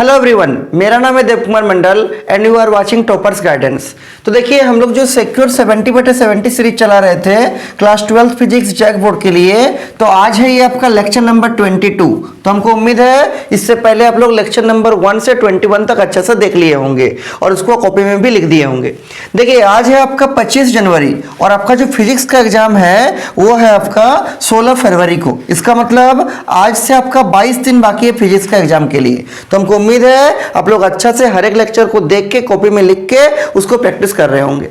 Hello everyone, मेरा नाम है Dev Kumar Mandal and you are watching toppers guidance. तो देखिए, हम लोग जो सिक्योर 70/70 सीरीज चला रहे थे क्लास 12 फिजिक्स जैक बोर्ड के लिए, तो आज है ये आपका लेक्चर नंबर 22। तो हमको उम्मीद है इससे पहले आप लोग लेक्चर नंबर 1 से 21 तक अच्छे से देख लिए होंगे और उसको कॉपी में भी लिख दिए होंगे। देखिए, आज है आपका 25 जनवरी और आपका जो फिजिक्स का एग्जाम है वो है आपका 16 फरवरी को। इसका मतलब आज से आपका 22 दिन बाकी है फिजिक्स का एग्जाम के लिए। तो हमको उम्मीद है आप लोग अच्छा से हर एक लेक्चर को देख के कॉपी में लिख के उसको प्रैक्टिस कर रहे होंगे।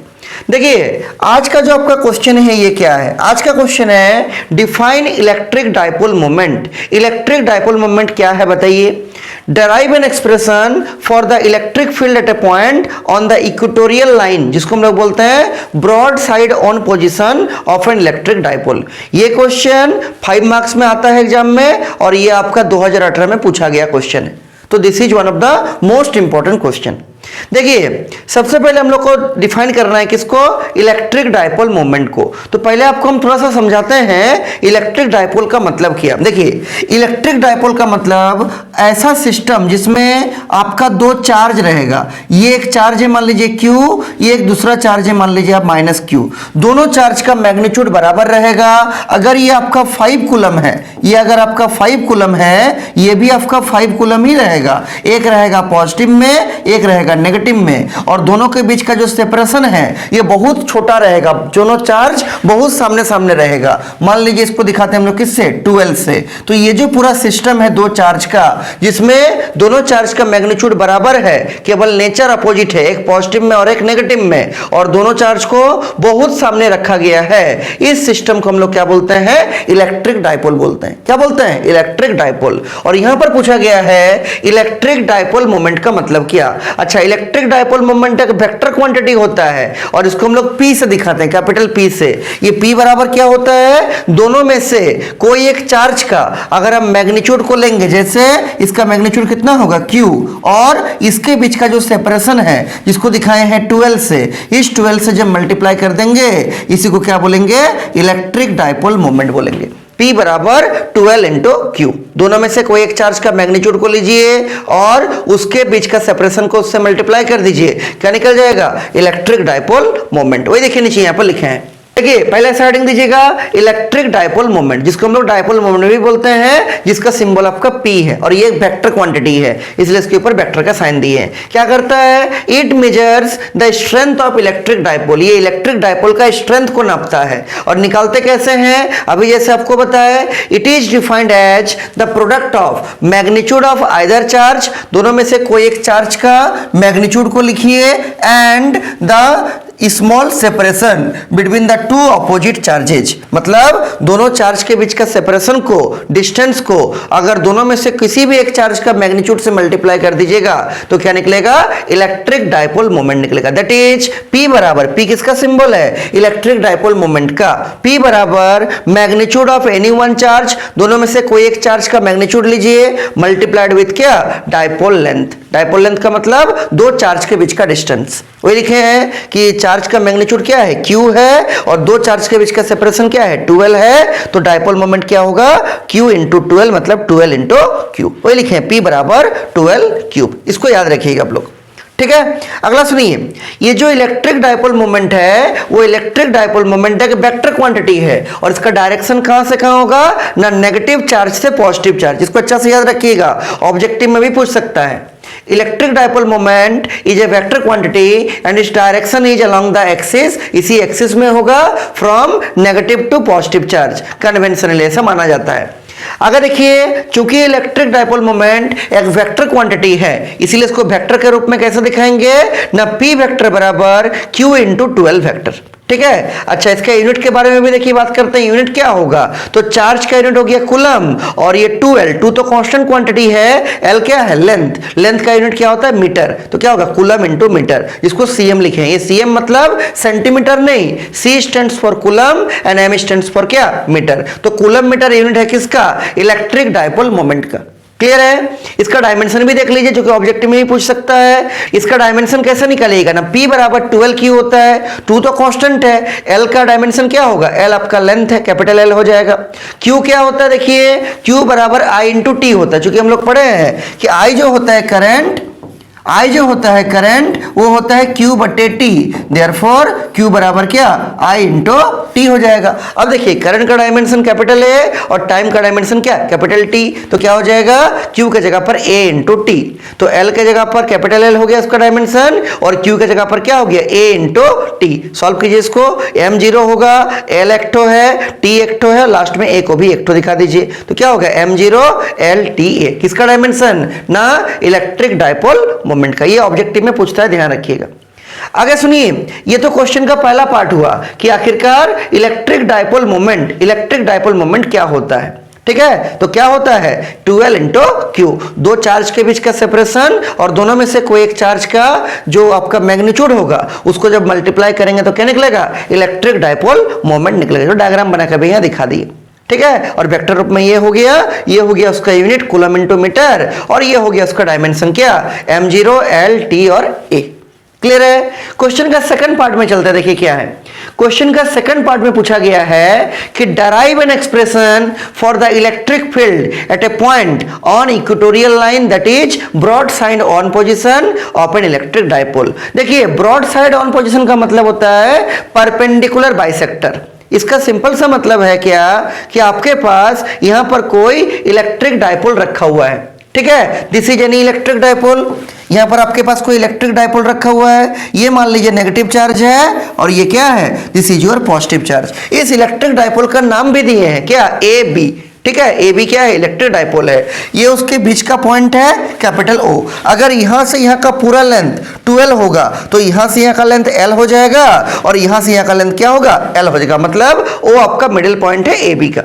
देखिए, आज का जो आपका क्वेश्चन है ये क्या है। आज का क्वेश्चन है define electric dipole moment. Electric dipole moment क्या है बताइए। derive an expression for the electric field at a point on the equatorial line, जिसको हम लोग बोलते हैं broad side on position of an electric dipole. ये क्वेश्चन 5 मार्क्स में आता है एग्जाम में और ये आपका 2018 में पूछा गया क्वेश्चन है। तो this is one of the most important question. देखिए, सबसे पहले हम लोग को डिफाइन करना है किसको, इलेक्ट्रिक डाइपोल मोमेंट को। तो पहले आपको हम थोड़ा सा समझाते हैं इलेक्ट्रिक डाइपोल का मतलब क्या। देखिए, इलेक्ट्रिक डाइपोल का मतलब ऐसा सिस्टम जिसमें आपका दो चार्ज रहेगा। ये एक चार्ज है मान लीजिए Q, ये एक दूसरा चार्ज है मान लीजिए आप -Q। दोनों चार्ज का मैग्नीट्यूड बराबर रहेगा। अगर ये आपका 5 कूलम है, ये अगर आपका 5 कूलम है, ये भी आपका 5 कूलम ही रहेगा। एक रहेगा पॉजिटिव में, एक रहेगा नेगेटिव में, और दोनों के बीच का जो सेपरेशन है ये बहुत छोटा रहेगा। दोनों चार्ज बहुत सामने सामने रहेगा। मान लीजिए इसको दिखाते हैं हम लोग किससे, 12 से। तो ये जो पूरा सिस्टम है दो चार्ज का, जिसमें दोनों चार्ज का मैग्नीट्यूड बराबर है, केवल नेचर अपोजिट है, एक पॉजिटिव में और एक नेगेटिव में, और दोनों चार्ज को बहुत सामने रखा गया है। इस सिस्टम को हम लोग क्या बोलते हैं, इलेक्ट्रिक डाइपोल बोलते हैं। क्या बोलते हैं, इलेक्ट्रिक डाइपोल। और यहां पर पूछा गया है इलेक्ट्रिक डाइपोल मोमेंट का मतलब क्या। अच्छा, इलेक्ट्रिक डाइपोल मोमेंट एक वेक्टर क्वांटिटी होता है और इसको हम लोग P से दिखाते हैं, कैपिटल P से। ये P बराबर क्या होता है, दोनों में से कोई एक चार्ज का अगर हम मैग्नीट्यूड को लेंगे, जैसे इसका मैग्नीट्यूड कितना होगा Q, और इसके बीच का जो सेपरेशन है जिसको दिखाए हैं 12 से, इस 12 से जब मल्टीप्लाई कर देंगे इसी को क्या बोलेंगे, इलेक्ट्रिक डाइपोल मोमेंट बोलेंगे। P बराबर 12 इंटू Q। दोनों में से कोई एक चार्ज का मैग्नीट्यूड को लीजिए और उसके बीच का सेपरेशन को उससे मल्टीप्लाई कर दीजिए, क्या निकल जाएगा, इलेक्ट्रिक डाइपोल मोमेंट। वही देखिए नीचे यहां पर लिखे हैं। देखिए, पहले ऐसा हेडिंग दीजिएगा इलेक्ट्रिक डाइपोल मोमेंट, जिसको हम लोग डाइपोल मोमेंट भी बोलते हैं, जिसका सिंबल आपका P है और ये एक वेक्टर क्वांटिटी है, इसलिए इसके ऊपर वेक्टर का साइन दिए हैं। क्या करता है, it measures the strength of electric dipole. ये इलेक्ट्रिक डाइपोल का स्ट्रेंथ को नापता है। और निकालते कैसे हैं, अभी जैसे आपको बताया, it is defined as the product of magnitude of either charge, दोनों में से कोई एक चार्ज का मैग्नीट्यूड को लिखिए, and the small separation between the two opposite charges. मतलब दोनों चार्ज के बीच का सेपरेशन को, डिस्टेंस को, अगर दोनों में से किसी भी एक चार्ज का मैग्नीट्यूड से मल्टीप्लाई कर दीजिएगा तो क्या निकलेगा, इलेक्ट्रिक डाइपोल मोमेंट निकलेगा। दैट इज P बराबर, P किसका सिंबल है, इलेक्ट्रिक डाइपोल मोमेंट का। P बराबर magnitude of any one charge, दोनों में से कोई एक चार्ज का मैग्नीट्यूड लीजिए, मल्टीप्लाइड विथ क्या, डाइपोल लेंथ। डाइपोल लेंथ का मतलब दो चार्ज के बीच का डिस्टेंस। वही लिखे हैं कि चार्ज का मैग्नीट्यूड क्या है, Q है, और दो चार्ज के बीच का सेपरेशन क्या है, 12 है। तो डाइपोल मोमेंट क्या होगा, Q इंटू 12 मतलब 12 इंटू Q। वही लिखे हैं P बराबर 12 क्यूब। इसको याद रखिएगा आप लोग, ठीक है। अगला सुनिए, ये जो इलेक्ट्रिक डाइपोल मोमेंट है वो इलेक्ट्रिक डाइपोल मोमेंट एक वेक्टर क्वांटिटी है और इसका डायरेक्शन कहां से कहां होगा, ना नेगेटिव चार्ज से पॉजिटिव चार्ज। इसको अच्छा से याद रखिएगा, ऑब्जेक्टिव में भी पूछ सकता है। Electric dipole moment is a vector quantity and its direction is along the axis. इसी एक्सिस में होगा from negative to positive charge, conventionally ऐसा माना जाता है। अगर देखिए, चूंकि इलेक्ट्रिक डाइपोल मोमेंट एक वेक्टर क्वांटिटी है, इसीलिए इसको वेक्टर के रूप में कैसे दिखाएंगे, ना P वेक्टर बराबर Q इंटू 12 वेक्टर, ठीक है। अच्छा, इसके यूनिट के बारे में भी देखिए बात करते हैं। यूनिट क्या होगा, तो चार्ज का यूनिट हो गया कूलम, और ये 2L, 2 तो कांस्टेंट क्वांटिटी है, L क्या है, लेंथ। लेंथ का यूनिट क्या होता है, मीटर। तो क्या होगा, कूलम इंटू मीटर, जिसको CM लिखे हैं। ये CM मतलब सेंटीमीटर नहीं, C stands for coulomb and M stands for क्या, मीटर। तो कूलम मीटर यूनिट है किसका, इलेक्ट्रिक डाइपोल मोमेंट का। क्लियर है? इसका डायमेंशन भी देख लीजिए, जो कि ऑब्जेक्टिव में ही पूछ सकता है। इसका डायमेंशन कैसे निकालिएगा ना, P बराबर 12Q होता है, 2 तो कांस्टेंट है, L का डायमेंशन क्या होगा, L आपका लेंथ है, कैपिटल L हो जाएगा। Q क्या होता है, देखिए Q बराबर I इंटू टी होता है, चूंकि हम लोग पढ़े हैं कि I जो होता है करंट, I जो होता है करंट वो होता है Q बटे टी, देयरफॉर Q बराबर क्या, I इंटू टी हो जाएगा। अब देखिए करंट का डायमेंशन कैपिटल A और टाइम का डायमेंशन क्या, कैपिटल T, तो क्या हो जाएगा, Q के जगह पर A इंटू टी, तो L के जगह पर कैपिटल L हो गया उसका डायमेंशन और Q के जगह पर क्या हो गया, A इंटू टी। सॉल्व कीजिए इसको, M 0 होगा, L एक्टो है, T एक्टो है, लास्ट में A को भी एक्टो दिखा दीजिए, तो क्या होगा M 0 L T A, किसका डायमेंशन ना, इलेक्ट्रिक डायपोल मोमेंट का। ये ऑब्जेक्टिव में पूछता है, ध्यान रखिएगा। आगे सुनिए, ये तो क्वेश्चन का पहला पार्ट हुआ कि आखिरकार इलेक्ट्रिक डायपोल मोमेंट क्या होता है। ठीक है, तो क्या होता है, 12 इंटू क्यू, दो चार्ज के बीच का सेपरेशन और दोनों में से कोई एक चार्ज का जो आपका मैग्नीट्यूड होगा उसको जब मल्टीप्लाई करेंगे तो क्या निकलेगा, इलेक्ट्रिक डायपोल मोमेंट निकलेगा। जो डायग्राम बनाकर भी यहाँ दिखा दिए। ठीक है, और वेक्टर रूप में ये हो गया उसका यूनिट कूलम इंटू मीटर, और ये हो गया उसका डायमेंशन क्या, m0 l t और a। क्लियर है? क्वेश्चन का सेकंड पार्ट में चलते हैं, देखिए क्या है। क्वेश्चन का सेकंड पार्ट में पूछा गया है कि derive an expression for the electric field at a point on equatorial line that is broad side on position of an electric dipole. देखिए ब्रॉड साइड ऑन पोजीशन का मतलब होता है परपेंडिकुलर बाइसेक्टर। इसका सिंपल सा मतलब है क्या कि आपके पास यहां पर कोई इलेक्ट्रिक डायपोल रखा हुआ है। ठीक है, this is any electric dipole. यहां पर आपके पास कोई इलेक्ट्रिक डायपोल रखा हुआ है, ये मान लीजिए नेगेटिव चार्ज है और ये क्या है, this is your positive charge. इस इलेक्ट्रिक डायपोल का नाम भी दिए हैं क्या, ए बी। ठीक है, ए बी क्या है, इलेक्ट्रिक डायपोल है। ये उसके बीच का पॉइंट है कैपिटल O। अगर यहां से यहां का पूरा लेंथ 12 होगा तो यहां से यहां का लेंथ L हो जाएगा और यहां से यहां का लेंथ क्या होगा, L हो जाएगा। मतलब O आपका मिडिल पॉइंट है ए बी का।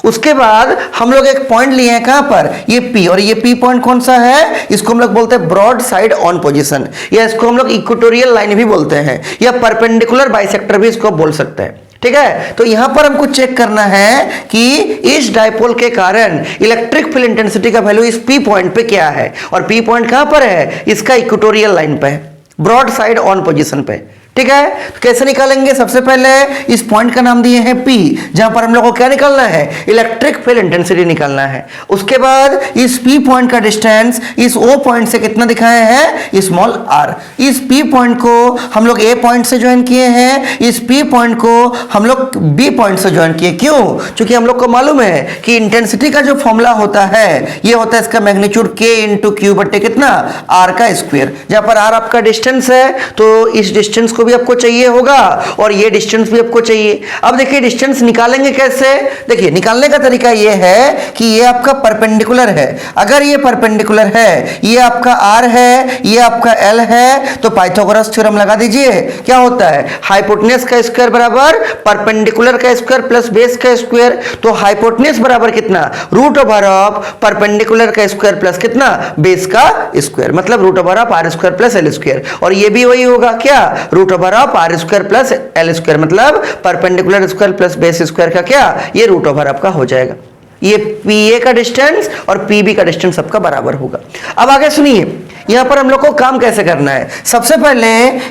उसके बाद हम लोग एक पॉइंट लिए हैं कहां पर, ये P, और ये P पॉइंट कौन सा है, इसको हम लोग बोलते हैं ब्रॉड साइड ऑन पोजीशन, या इसको हम लोग इक्वेटोरियल लाइन भी बोलते हैं, या परपेंडिकुलर बाइसेक्टर भी इसको बोल सकते हैं। ठीक है, तो यहां पर हमको चेक करना है कि इस डायपोल के कारण इलेक्ट्रिक फील्ड इंटेंसिटी का वैल्यू इस P पॉइंट पे क्या है, और P पॉइंट कहां पर है, इसका इक्वेटोरियल लाइन पे है, ब्रॉड साइड ऑन पोजीशन पे। ठीक है, तो कैसे निकालेंगे, सबसे पहले इस पॉइंट का नाम दिए हैं P, जहां पर हम लोग को क्या निकालना है, इलेक्ट्रिक फील्ड इंटेंसिटी निकालना है। उसके बाद इस P पॉइंट का डिस्टेंस इस O पॉइंट से कितना दिखाए हैं, स्मॉल r। इस P पॉइंट को हम लोग A पॉइंट से ज्वाइन किए हैं, इस P पॉइंट को हम लोग B पॉइंट से ज्वाइन किए। क्यों, क्योंकि हम लोग को मालूम है कि इंटेंसिटी का जो फॉर्मूला होता है ये होता है इसका मैग्नीट्यूड K इंटू क्यू बटे कितना, R का स्क्वायर। जहां पर R आपका डिस्टेंस है तो इस डिस्टेंस को भी आपको चाहिए होगा और ये डिस्टेंस भी आपको चाहिए। अब देखिए डिस्टेंस निकालेंगे कैसे, देखिए निकालने का तरीका ये है कि ये आपका परपेंडिकुलर है। अगर ये परपेंडिकुलर है, ये आपका R है, ये आपका L है, तो पाइथागोरस थ्योरम लगा दीजिए। क्या होता है, हाइपोटेन्यूज का स्क्वायर बराबर परपेंडिकुलर का स्क्वायर प्लस बेस का स्क्वायर। तो हाइपोटेन्यूज बराबर कितना, रूट ओवर ऑफ परपेंडिकुलर का स्क्वायर प्लस कितना, बेस का स्क्वायर, मतलब root over of R square plus L square. और ये भी वही होगा क्या, root over of R square plus L square, मतलब perpendicular square plus base square का क्या, ये रूट ओवर आपका हो जाएगा। ये PA का डिस्टेंस और PB का डिस्टेंस सबका बराबर होगा। अब आगे सुनिए, यहां पर हम लोग को काम कैसे करना है। सबसे पहले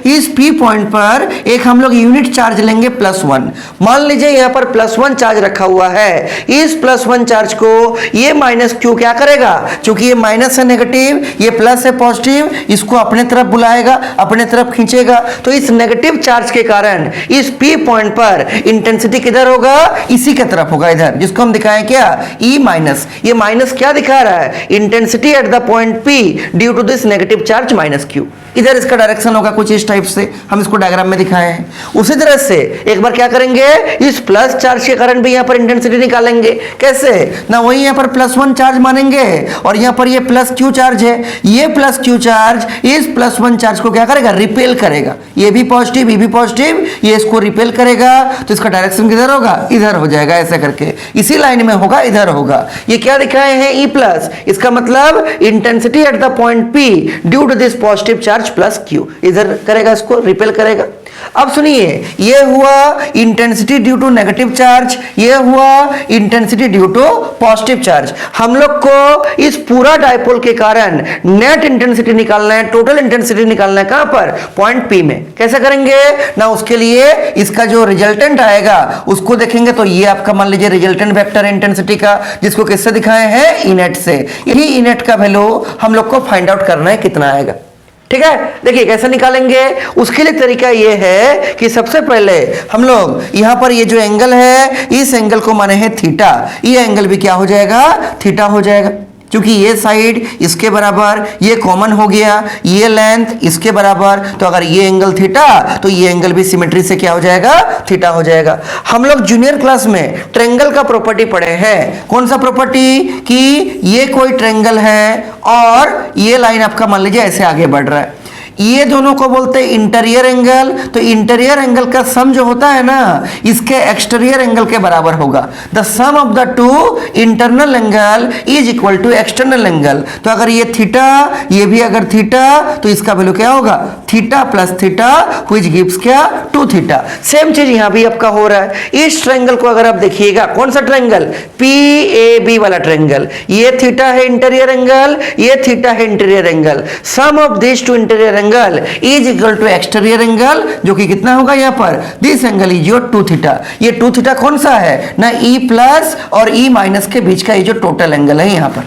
इस P पॉइंट पर एक हम लोग यूनिट चार्ज लेंगे +1। मान लीजिए यहां पर +1 चार्ज रखा हुआ है। इस +1 चार्ज को ये -Q क्या करेगा, क्योंकि ये माइनस है नेगेटिव, ये प्लस है पॉजिटिव, इसको अपने तरफ बुलाएगा, अपने तरफ खींचेगा। तो इस नेगेटिव चार्ज के कारण इस P पॉइंट पर इंटेंसिटी किधर होगा, इसी के तरफ होगा, इधर, जिसको हम दिखाएं क्या, E-। ये माइनस क्या दिखा रहा है, intensity at the point P due to this negative charge -Q। इधर इसका डायरेक्शन होगा कुछ इस टाइप से, हम इसको डायग्राम में दिखाए हैं। उसी तरह से एक बार क्या करेंगे, इस प्लस चार्ज के कारण भी यहां पर इंटेंसिटी निकालेंगे। कैसे ना, वही यहां पर +1 चार्ज मानेंगे और यहां पर ये +Q चार्ज है। ये +Q चार्ज इस +1 चार्ज को क्या करेगा, रिपेल करेगा। ये भी पॉजिटिव, ये भी पॉजिटिव, ये इसको रिपेल करेगा, तो इसका डायरेक्शन किधर होगा, इधर हो जाएगा, ऐसे करके इसी लाइन में होगा, इधर होगा। ये क्या दिखाए हैं, E+, इसका मतलब intensity at the point P due to this positive charge +Q, इधर करेगा, इसको रिपेल करेगा। अब सुनिए, ये हुआ intensity due to negative charge, ये हुआ intensity due to positive charge. हम लोग को इस पूरा डायपोल के कारण नेट इंटेंसिटी निकालना है, टोटल इंटेंसिटी निकालना है। कहां पर? पॉइंट पी में। कैसे करेंगे ना, उसके लिए इसका जो रिजल्टेंट आएगा उसको देखेंगे। तो ये आपका मान लीजिए रिजल्टेंट वेक्टर इंटेंसिटी का, जिसको किससे दिखाए हैं? इनेट से। यही इनेट का वैल्यू हम लोग को फाइंड आउट करना है कितना आएगा। ठीक है, देखिए कैसे निकालेंगे। उसके लिए तरीका ये है कि सबसे पहले हम लोग यहां पर ये जो एंगल है, इस एंगल को माने हैं थीटा, ये एंगल भी क्या हो जाएगा? थीटा हो जाएगा। क्योंकि ये साइड इसके बराबर, ये कॉमन हो गया, ये लेंथ इसके बराबर, तो अगर ये एंगल थीटा तो ये एंगल भी सिमेट्री से क्या हो जाएगा? थीटा हो जाएगा। हम लोग जूनियर क्लास में ट्रायंगल का प्रॉपर्टी पढ़े हैं। कौन सा प्रॉपर्टी? कि ये कोई ट्रायंगल है और ये लाइन आपका मान लीजिए ऐसे आगे बढ़ रहा है, ये दोनों को बोलते हैं इंटीरियर एंगल। तो इंटीरियर एंगल का सम जो होता है ना, इसके एक्सटीरियर एंगल के बराबर होगा। The sum of the two internal angle is equal to external angle. तो अगर ये थीटा, ये भी अगर थीटा, तो इसका वैल्यू क्या होगा? Theta plus theta, which gives क्या? 2 थीटा। सेम चीज यहां भी आपका हो रहा है। इस ट्रायंगल को अगर आप देखिएगा, कौन सा ट्रायंगल? PAB वाला ट्रायंगल। ये थीटा है इंटीरियर एंगल, ये थीटा है interior angle. Sum of this two interior angle is equal to exterior angle, जो कि कितना होगा यहां पर? This angle is your 2 theta. ये 2 थीटा कौन सा है ना? E प्लस और E माइनस के बीच का ये जो टोटल एंगल है यहां पर।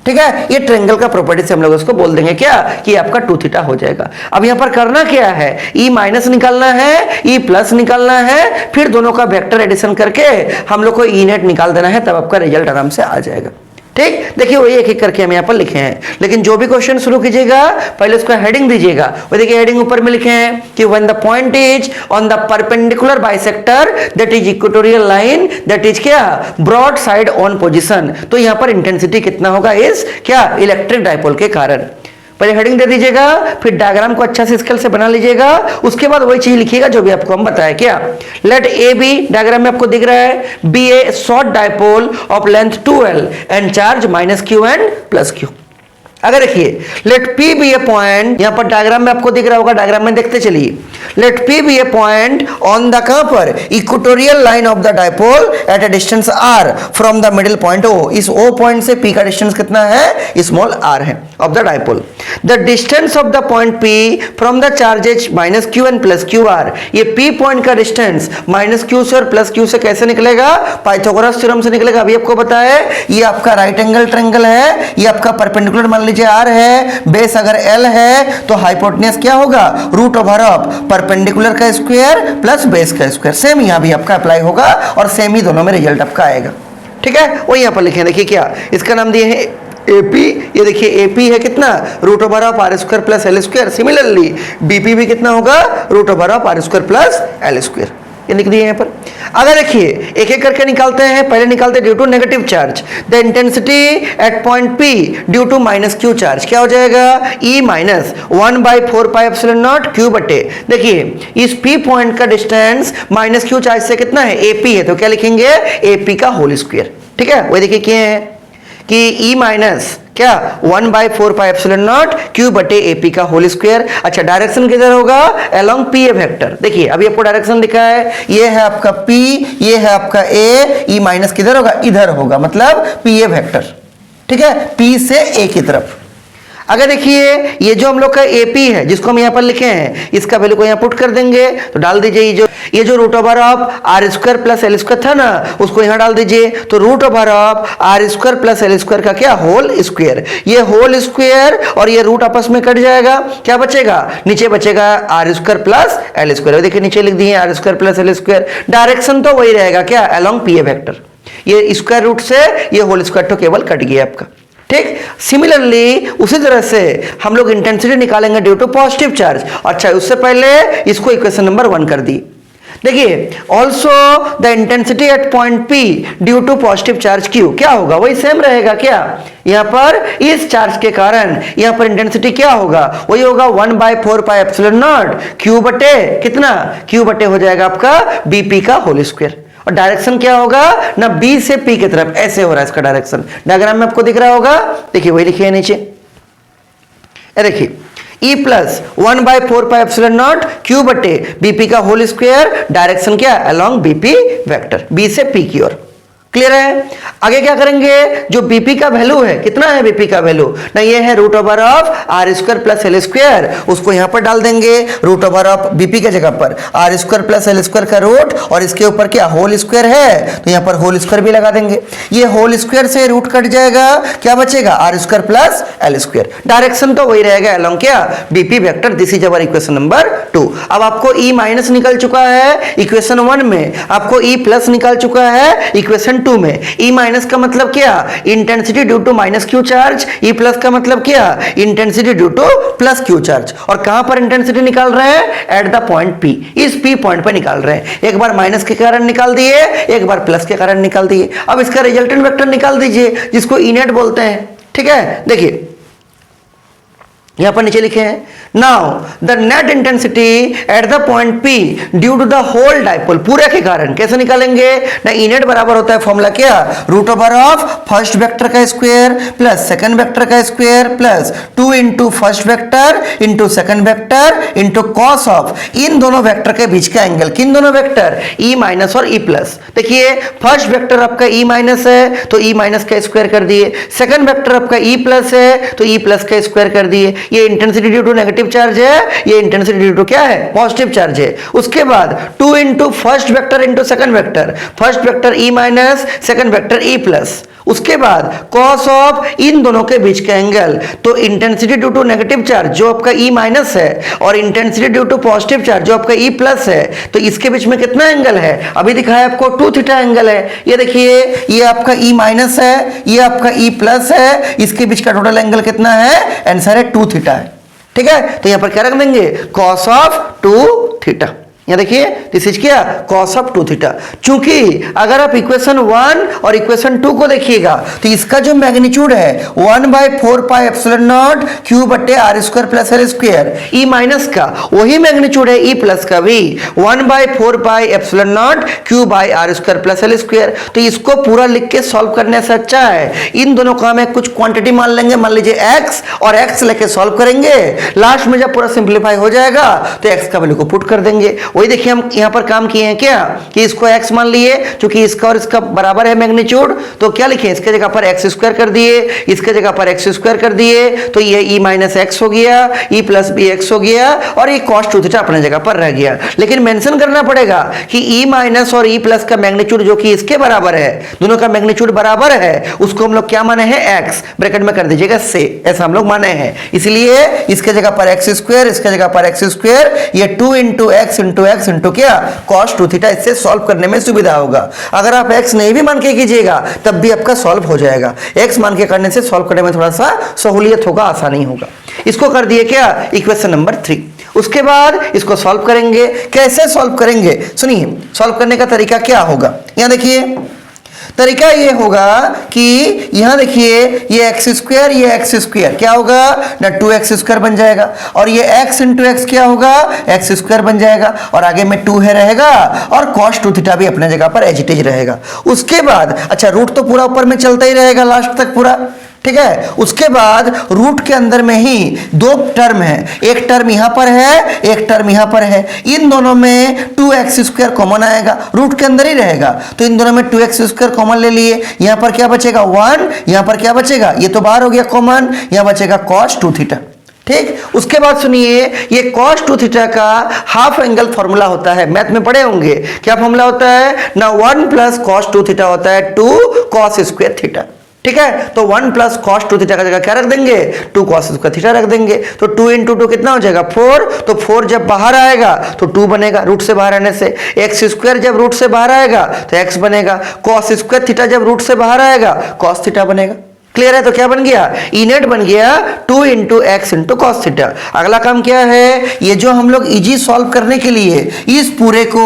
ठीक है, ये ट्रायंगल का प्रॉपर्टी से हम लोग उसको बोल देंगे क्या? कि आपका 2 थीटा हो जाएगा। अब यहां पर करना क्या है? E माइनस निकालना है, E प्लस निकालना है, फिर दोनों का वेक्टर एडिशन करके हम लोग को E नेट निकाल देना है, तब आपका रिजल्ट आराम से आ जाएगा। ठीक, देखिए वही एक एक करके हम यहाँ पर लिखे हैं। लेकिन जो भी क्वेश्चन शुरू कीजिएगा पहले उसका हेडिंग दीजिएगा। वो देखिए हेडिंग ऊपर में लिखे हैं कि when the point is on the perpendicular bisector that is equatorial line that is क्या? Broad side on position. तो यहाँ पर इंटेंसिटी कितना होगा? इस क्या? इलेक्ट्रिक डायपोल के कारण। पहले हेडिंग दे दीजिएगा, फिर डायग्राम को अच्छा से स्केल से बना लीजिएगा, उसके बाद वही चीज लिखिएगा जो भी आपको हम बताया। क्या? लेट ए बी, डायग्राम में आपको दिख रहा है, be a short dipole of length 2l and charge -q and +q। अगर देखिए let P be a point, यहां पर डायग्राम में आपको दिख रहा होगा, डायग्राम में देखते चलिए। Let P be a point on the कहां पर? Equatorial line of the dipole at a distance r from the middle point O। इस O पॉइंट से P का डिस्टेंस कितना है? स्मॉल r है of the dipole. The distance of the point P from the charges -q and +q r। ये P point का distance -q से और +q से कैसे निकलेगा? पाइथागोरस थ्योरम से निकलेगा। अभी आपको बताया ये आपका राइट एंगल ट्रायंगल है, ये आपका परपेंडिकुलर मान लीजिए R है, बेस अगर L है तो हाइपोटेन्यूज क्या होगा? रूट ओवर ऑफ परपेंडिकुलर का स्क्वायर प्लस बेस का स्क्वायर। सेम यहां भी आपका अप्लाई होगा और सेम ही दोनों में रिजल्ट आपका आएगा। ठीक है, वो यहां पर लिखे, देखिए क्या इसका नाम दिए है AP। ये देखिए AP है कितना? Root over of R square plus L square. Similarly BP भी कितना होगा? Root over of R square plus L square. ये लिख दिए यहाँ पर। अगर देखिए एक एक करके निकालते हैं। पहले निकालते हैं due to negative charge, the intensity at point P due to -q charge. क्या हो जाएगा? E माइनस 1/4πε0 q बटे, देखिए इस P पॉइंट का डिस्टेंस -q चार्ज से कितना है? AP है, तो क्या लिखेंगे? AP का होल स्क्वायर। ठीक है, वही देखिए क्या है कि E माइनस क्या 1/4πε0 q बटे AP का होल स्क्वायर। अच्छा, डायरेक्शन किधर होगा? Along PA vector. देखिए अभी आपको डायरेक्शन दिखा है, ये है आपका P, ये है आपका A, E माइनस किधर होगा? इधर होगा, मतलब PA वेक्टर। ठीक है, P से A की तरफ। अगर देखिए ये जो हम लोग का AP है, जिसको हम यहाँ पर लिखे हैं, इसका वैल्यू को यहाँ पुट कर देंगे तो डाल दीजिए ये जो root over of R square plus L square था ना, उसको यहाँ डाल दीजिए। तो root over of R square plus L square का क्या? Whole square. ये होल स्क्वायर और ये रूट आपस में कट जाएगा, क्या बचेगा? नीचे बचेगा R square plus L square. देखिए नीचे लिख दिए R square plus L square. Direction तो वही रहेगा, क्या? Along PA vector. ये स्क्वायर रूट से ये होल स्क्वायर तो केवल कट गया आपका। ठीक, सिमिलरली उसी तरह से हम लोग इंटेंसिटी निकालेंगे ड्यू टू पॉजिटिव चार्ज। अच्छा, उससे पहले इसको इक्वेशन नंबर 1 कर दी। देखिए also the intensity at point P due to positive charge Q क्या होगा? वही सेम रहेगा। क्या यहां पर इस चार्ज के कारण यहां पर इंटेंसिटी क्या होगा? वही होगा 1/4πε0 Q बटे कितना? Q बटे हो जाएगा आपका BP का होल स्क्वायर। और डायरेक्शन क्या होगा ना? B से P की तरफ ऐसे हो रहा है इसका डायरेक्शन। डायग्राम में आपको दिख रहा होगा, देखिए वही लिखिए नीचे। देखिए ई प्लस 1/4πε0 क्यू बटे बीपी का होल स्क्वायर, डायरेक्शन क्या, अलोंग बीपी वेक्टर, बी से पी की ओर। क्लियर है? आगे क्या करेंगे, जो बीपी का वैल्यू है, कितना है बीपी का वैल्यू ना, ये है root over of R square plus L square, उसको यहां पर डाल देंगे रूट ओवर ऑफ बीपी के जगह पर R square plus L square का रूट, और इसके ऊपर क्या होल स्क्वायर है, तो यहां पर होल स्क्वायर भी लगा देंगे। ये होल स्क्वायर से रूट कट जाएगा, क्या बचेगा, R square plus L square, direction तो वही रहेगा अलोंग क्या, BP vector. This is our equation number 2। अब आपको ई माइनस निकल चुका है इक्वेशन 1 में, आपको ई प्लस निकल चुका है इक्वेशन 2 में। ई माइनस का मतलब क्या, intensity due to minus Q charge, E plus का मतलब क्या, intensity due to plus Q charge. और कहां पर इंटेंसिटी निकाल रहे हैं, एट द पॉइंट पी, इस पी पॉइंट पर निकाल रहे हैं। एक बार माइनस के कारण निकाल दिए, एक बार प्लस के कारण निकाल दिए। अब इसका रिजल्टेंट वेक्टर निकाल दीजिए, जिसको ई नेट बोलते हैं। ठीक है, देखिए यहां पर नीचे लिखे हैं, now the net intensity at the point P due to the whole dipole, पूरे के कारण कैसे निकालेंगे ना, ई नेट बराबर होता है फॉर्मूला क्या, root over of first vector का स्क्वायर प्लस सेकंड वेक्टर का square plus 2 into first vector into second vector into cos of इन दोनों वेक्टर के बीच का एंगल, किन दोनों वेक्टर, ई माइनस और ई प्लस। देखिए फर्स्ट वेक्टर आपका ई माइनस है तो ई माइनस का स्क्वायर कर दिए, सेकंड वेक्टर आपका ई प्लस है तो ई प्लस का स्क्वायर कर दिए। ये intensity due to negative charge है, ये इंटेंसिटी ड्यू टू क्या है, पॉजिटिव चार्ज है। उसके बाद 2 into first vector into second vector, first vector E minus, second vector E plus. उसके बाद कॉस ऑफ इन दोनों के बीच का एंगल, तो intensity due to negative charge जो आपका ई माइनस है और intensity due to positive charge जो आपका ई प्लस है, तो इसके बीच में कितना एंगल है, अभी दिखाया आपको 2 थीटा एंगल है। ये देखिए ये आपका ई माइनस है, ये आपका ई प्लस है, इसके बीच का टोटल एंगल कितना है, आंसर है 2 थीटा है। ठीक है, तो यहां पर क्या रख देंगे, कॉस ऑफ 2 थीटा। यहां देखिए दिस इज क्या, कॉस ऑफ 2 थीटा। चूंकि अगर आप इक्वेशन 1 और इक्वेशन 2 को देखिएगा तो इसका जो मैग्नीट्यूड है 1/4πε0 क्यू बटे R square plus L square, E minus का वही मैग्नीट्यूड है ई प्लस का भी 1/4πε0 Q by R square plus L square. तो इसको पूरा लिख के सॉल्व करने से अच्छा है इन दोनों का हमें कुछ क्वांटिटी मान लेंगे, मान लीजिए x और x लेके सॉल्व करेंगे, लास्ट में जब पूरा सिंप्लीफाई हो जाएगा तो x का वैल्यू को पुट कर देंगे। वही देखिए हम यहां पर काम किए हैं क्या, कि इसको x मान लिए, क्योंकि इसका और इसका बराबर है मैग्नीट्यूड, तो क्या लिखे, इसके जगह पर x स्क्वायर कर दिए, इसके जगह पर x स्क्वायर कर दिए, तो ये e माइनस एक्स हो गया, e प्लस बी एक्स हो गया, और ये cos 2 थीटा अपने जगह पर रह गया। लेकिन मेंशन करना पड़ेगा कि e माइनस और e प्लस का मैग्नीट्यूड जो कि इसके बराबर है, दोनों का मैग्नीट्यूड बराबर है, उसको हम लोग क्या माने हैं, x, ब्रैकेट में कर दीजिएगा से, ऐसा हम लोग माने हैं। इसलिए इसके जगह पर x स्क्वायर, इसके जगह पर x स्क्वायर, ये 2 इंटू एक्स इंटू क्या, cos 2 थीटा, इससे सॉल्व करने में सुविधा होगा। अगर आप x नहीं भी मान के कीजिएगा तब भी आपका सॉल्व हो जाएगा, x मान के करने से सॉल्व करने में थोड़ा सा सहूलियत होगा, आसानी होगा। इसको कर दिए क्या, इक्वेशन नंबर 3। उसके बाद इसको सॉल्व करेंगे, कैसे सॉल्व करेंगे सुनिए, सॉल्व करने का तरीका क्या होगा, यहां देखिए तरीका ये होगा कि यहां देखिए ये एक्स स्क्वायर, ये एक्स स्क्वायर क्या होगा ना, 2x स्क्वायर बन जाएगा, और ये x इंटू एक्स क्या होगा, एक्स स्क्वायर बन जाएगा, और आगे में 2 है रहेगा, और cos 2 थीटा भी अपने जगह पर एज इट इज रहेगा। उसके बाद अच्छा रूट तो पूरा ऊपर में चलता ही रहेगा लास्ट तक पूरा, ठीक है। उसके बाद रूट के अंदर में ही 2 टर्म है, एक टर्म यहां पर है, एक टर्म यहां पर है, इन दोनों में 2x स्क्वायर कॉमन आएगा, रूट के अंदर ही रहेगा, तो इन दोनों में 2x स्क्वायर कॉमन ले लिए, यहां पर क्या बचेगा 1, यहां पर क्या बचेगा, ये तो बाहर हो गया कॉमन, यहां बचेगा cos 2 थीटा। ठीक, उसके बाद सुनिए ये cos 2 थीटा का हाफ एंगल फॉर्मूला होता है, मैथ में पढ़े होंगे, क्या फॉर्मूला होता है ना, 1 प्लस cos 2 थीटा होता है 2 cos स्क्वायर थीटा। ठीक है, तो 1 प्लस cos 2 थीटा का जगह क्या रख देंगे, 2 cos स्क्वायर थीटा रख देंगे, तो 2 इंटू 2 कितना हो जाएगा 4, तो 4 जब बाहर आएगा तो 2 बनेगा, रूट से बाहर आने से, एक्स स्क्वायर जब रूट से बाहर आएगा तो x बनेगा, cos स्क्वायर थीटा जब रूट से बाहर आएगा cos थीटा बनेगा। क्लियर है, तो क्या बन गया, ई नेट बन गया 2 into x into cos theta. अगला काम क्या है, ये जो हम लोग इजी सॉल्व करने के लिए इस पूरे को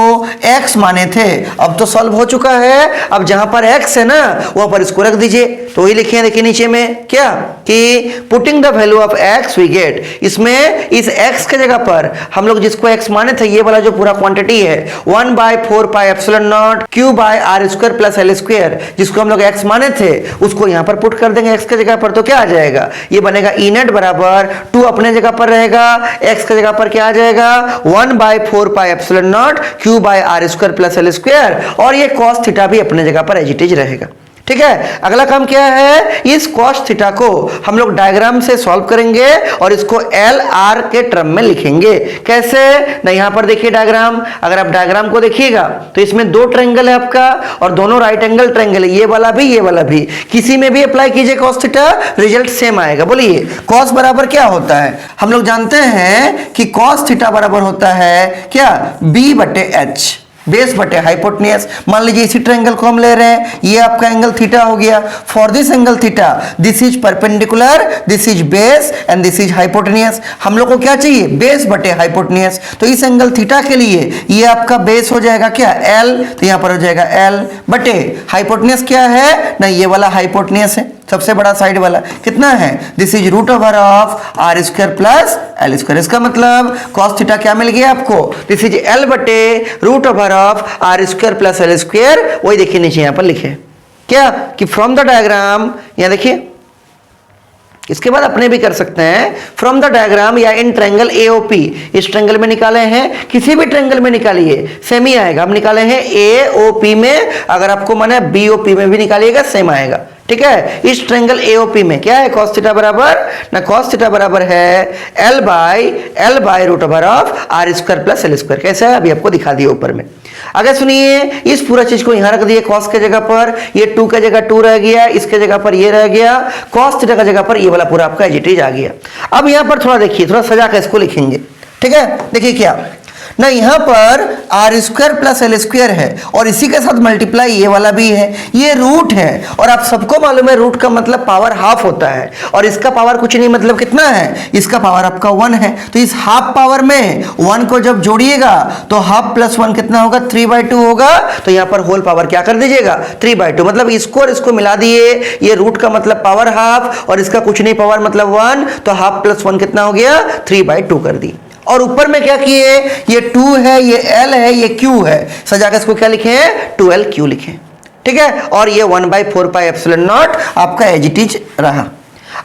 x माने थे, अब तो सॉल्व हो चुका है, अब जहां पर x है ना वहां पर इसको रख दीजिए, तो वही लिखे देखिए नीचे में क्या, कि putting the value of x we get, इसमें इस x के जगह पर हम लोग जिसको x माने थे, ये वाला जो पूरा क्वांटिटी है 1/4πε0 q by R square plus L square, जिसको हम लोग x माने थे उसको यहां पर पुट कर देंगे एक्स की जगह पर तो क्या आ जाएगा, ये बनेगा ई नेट बराबर 2 अपने जगह पर रहेगा, एक्स की जगह पर क्या आ जाएगा 1/4πε0 q by R square plus L square, और ये cos थीटा भी अपने जगह पर एज इट इज रहेगा। ठीक है, अगला काम क्या है, इस cos थीटा को हम लोग डायग्राम से सॉल्व करेंगे और इसको एल आर के टर्म में लिखेंगे। कैसे ना, यहां पर देखिए डायग्राम, अगर आप डायग्राम को देखिएगा तो इसमें दो ट्रायंगल है आपका और दोनों राइट एंगल ट्रायंगल है, ये वाला भी ये वाला भी, किसी में भी अप्लाई कीजिए cos थीटा रिजल्ट सेम आएगा। बोलिए cos बराबर क्या होता है, हम लोग जानते हैं कि cos थीटा बराबर होता है क्या, b/h बेस बटे हाइपोटेन्यूज। मान लीजिए इसी ट्रायंगल को हम ले रहे हैं, ये आपका एंगल थीटा हो गया, for this angle theta this is perpendicular, this is base and this is hypotenuse. हम लोग को क्या चाहिए, बेस बटे हाइपोटेन्यूज, तो इस एंगल थीटा के लिए ये आपका बेस हो जाएगा क्या एल, तो यहां पर हो जाएगा एल बटे हाइपोटेन्यूज क्या है ना, ये वाला हाइपोटेन्यूज है सबसे बड़ा साइड वाला, कितना है, this is root over of R square plus L square. इसका मतलब cos थीटा क्या मिल गया आपको, दिस इज एल बटे root over of R square plus L square. वही देखिए नीचे यहां पर लिखे क्या कि फ्रॉम द डायग्राम, यहां देखिए, इसके बाद अपने भी कर सकते हैं, फ्रॉम द डायग्राम या इन ट्रायंगल एओपी, इस ट्रायंगल में निकाले हैं, किसी भी ट्रायंगल में निकालिए सेम ही आएगा। हम निकाले हैं एओपी में, अगर आपको मन है बीओपी में भी निकालिएगा सेम आएगा। ठीक है, इस ट्रायंगल एओपी में क्या है, cos थीटा बराबर ना, cos थीटा बराबर है L by root over of R square plus L square. कैसा है, अभी आपको दिखा दिया ऊपर में। अगर सुनिए, इस पूरा चीज को यहां रख दिए cos के जगह पर, ये 2 के जगह 2 रह गया, इसके जगह पर ये रह गया, cos थीटा की जगह पर ये वाला पूरा आपका एज इट इज आ गया। अब यहां पर थोड़ा देखिए, थोड़ा सजा कर इसको लिखेंगे। ठीक है, देखिए क्या ना, यहां पर R square plus L square है और इसी के साथ मल्टीप्लाई ये वाला भी है, ये रूट है और आप सबको मालूम है रूट का मतलब पावर हाफ होता है और इसका पावर कुछ नहीं, मतलब कितना है, इसका पावर आपका 1 है। तो इस हाफ पावर में 1 को जब जोड़िएगा तो हाफ प्लस 1 कितना होगा, 3/2 होगा। तो यहां पर होल पावर क्या कर दीजिएगा, 3/2, मतलब इसको और इसको मिला दिए, ये रूट का मतलब पावर हाफ और इसका कुछ नहीं पावर मतलब 1, तो हाफ प्लस 1 कितना हो गया, 3/2 कर दी। और ऊपर में क्या किए, ये 2 है, ये L है, ये Q है, सजा के इसको क्या लिखे, 2LQ लिखे। ठीक है, और ये 1/4πε0 आपका एज इट इज रहा।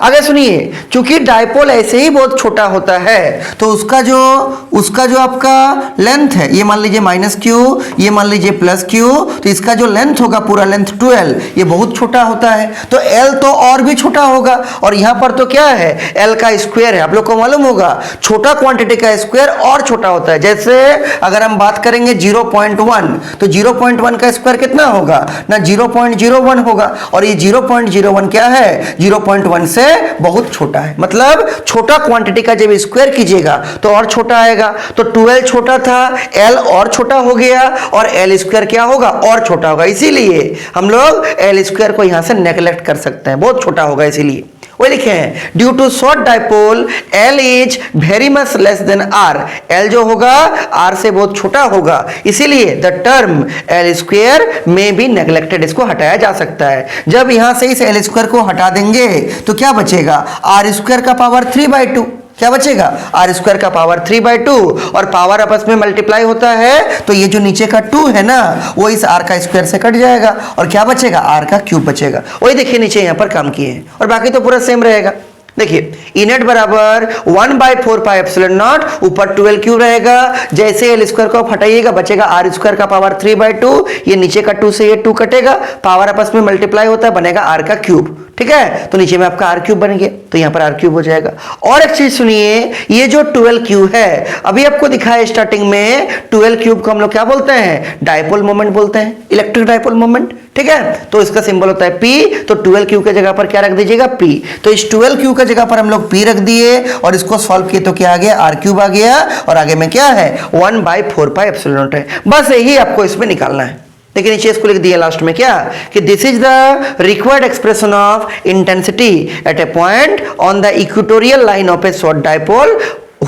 अगर सुनिए, चूंकि डायपोल ऐसे ही बहुत छोटा होता है तो उसका जो आपका लेंथ है, ये मान लीजिए -q, ये मान लीजिए +q, तो इसका जो लेंथ होगा पूरा लेंथ 2l, ये बहुत छोटा होता है, तो l तो और भी छोटा होगा। और यहां पर तो क्या है, l का स्क्वायर है, आप लोग को मालूम होगा छोटा क्वांटिटी का स्क्वायर और छोटा होता है। जैसे अगर हम बात करेंगे 0.1, तो 0.1 का स्क्वायर कितना होगा ना, 0.01 होगा, और ये 0.01 क्या है, 0.1 से बहुत छोटा है, मतलब छोटा क्वांटिटी का जब स्क्वायर कीजिएगा तो और छोटा आएगा। तो 2l छोटा था, l और छोटा हो गया और l स्क्वायर क्या होगा, और छोटा होगा, इसीलिए हम लोग l स्क्वायर को यहां से नेग्लेक्ट कर सकते हैं, बहुत छोटा होगा इसीलिए। वही लिखे हैं, due to short dipole L is very much less than R, L जो होगा R से बहुत छोटा होगा, इसीलिए द टर्म L स्क्वायर में भी नेग्लेक्टेड, इसको हटाया जा सकता है। जब यहां से इस L स्क्वायर को हटा देंगे तो क्या बचेगा, R स्क्वायर का पावर 3/2, क्या बचेगा, आर स्क्वायर का पावर 3/2, और पावर आपस में मल्टीप्लाई होता है तो ये जो नीचे का 2 है ना, वो इस आर का स्क्वायर से कट जाएगा और क्या बचेगा, आर का क्यूब बचेगा। वही देखिए नीचे यहां पर काम किए हैं और बाकी तो पूरा सेम रहेगा। देखिए ई नेट बराबर 1/4πε0, ऊपर 12q रहेगा, जैसे एल स्क्वायर को आप हटाइएगा बचेगा आर स्क्वायर का पावर 3/2, ये नीचे का 2 से ये 2 कटेगा, पावर आपस में मल्टीप्लाई होता है, बनेगा आर का क्यूब। ठीक है, तो नीचे में आपका आर क्यूब बन गया, तो यहां पर आर क्यूब हो जाएगा। और एक चीज सुनिए, ये जो 12q है, अभी आपको दिखाया स्टार्टिंग में, 12 क्यूब को हम लोग क्या बोलते हैं, डायपोल मोमेंट बोलते हैं, इलेक्ट्रिक डायपोल मोमेंट। ठीक है, तो इसका सिंबल होता है P, तो 12q के जगह पर क्या रख दीजिएगा, P। तो इस 12q के जगह पर हम लोग P रख दिए और इसको सॉल्व किए तो क्या आ गया, आर क्यूब आ गया, और आगे में क्या है, 1/4πε0 है। बस यही आपको इसमें निकालना है। लेकिन नीचे इसको लिख दिया लास्ट में क्या, कि this is the required expression of intensity at a point on the equatorial line of a short dipole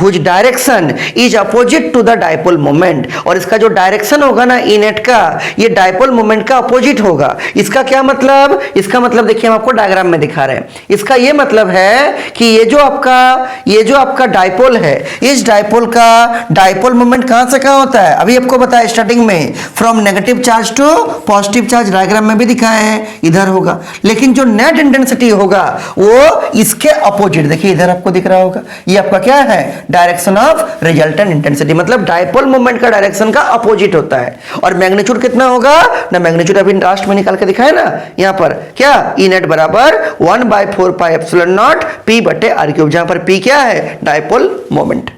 whose direction is opposite to the dipole moment, और इसका जो डायरेक्शन होगा ना ई नेट का, ये डायपोल मोमेंट का opposite होगा। इसका क्या मतलब, इसका मतलब देखिए हम आपको डायग्राम में दिखा रहे हैं। इसका ये मतलब है कि ये जो आपका डायपोल है, इस डायपोल का डायपोल मोमेंट कहां से कहां होता है, अभी आपको बताया स्टार्टिंग में, from negative charge to positive charge, diagram में भी दिखाया है, इधर होगा। लेकिन जो नेट इंटेंसिटी होगा वो इसके अपोजिट, देखिए इधर आपको दिख रहा होगा, ये आपका क्या है, डायरेक्शन ऑफ रिजल्टेंट इंटेंसिटी, मतलब डायपोल मोमेंट का डायरेक्शन का अपोजिट होता है। और मैग्नीट्यूड कितना होगा ना, मैग्नीट्यूड अभी लास्ट में निकाल के दिखाया ना, यहां पर क्या, ई नेट बराबर 1/4 पाई एप्सिलॉन नॉट पी बटे आर क्यूब, जहां पर पी क्या है, डायपोल मोमेंट।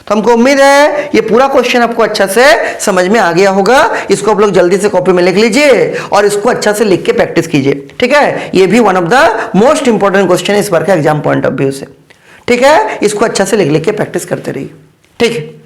तो हमको उम्मीद है ये पूरा क्वेश्चन आपको अच्छा से समझ में आ गया होगा। इसको आप लोग जल्दी से कॉपी में लिख लीजिए और इसको अच्छा से लिख के प्रैक्टिस कीजिए, ठीक है। ये भी one of the most important question है इस बार का एग्जाम पॉइंट ऑफ व्यू से, ठीक है। इसको अच्छा से लिख के प्रैक्टिस करते रहिए, ठीक है।